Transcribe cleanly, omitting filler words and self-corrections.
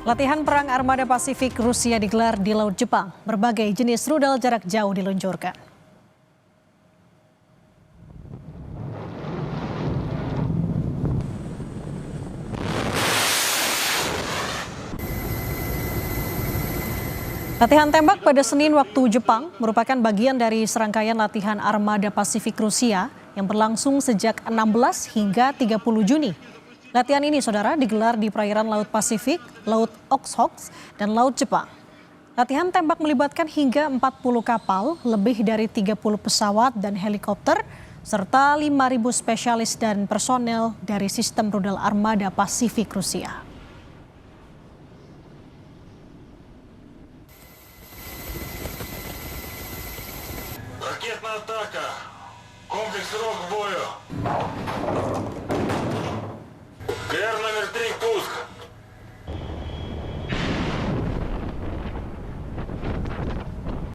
Latihan perang armada Pasifik Rusia digelar di Laut Jepang. Berbagai jenis rudal jarak jauh diluncurkan. Latihan tembak pada Senin waktu Jepang merupakan bagian dari serangkaian latihan armada Pasifik Rusia yang berlangsung sejak 16 hingga 30 Juni. Latihan ini, saudara, digelar di perairan Laut Pasifik, Laut Okhotsk, dan Laut Jepang. Latihan tembak melibatkan hingga 40 kapal, lebih dari 30 pesawat dan helikopter, serta 5.000 spesialis dan personel dari sistem rudal armada Pasifik Rusia. Ракетная атака. Комплекс «Рог» к бою. КР номер 3, пуск.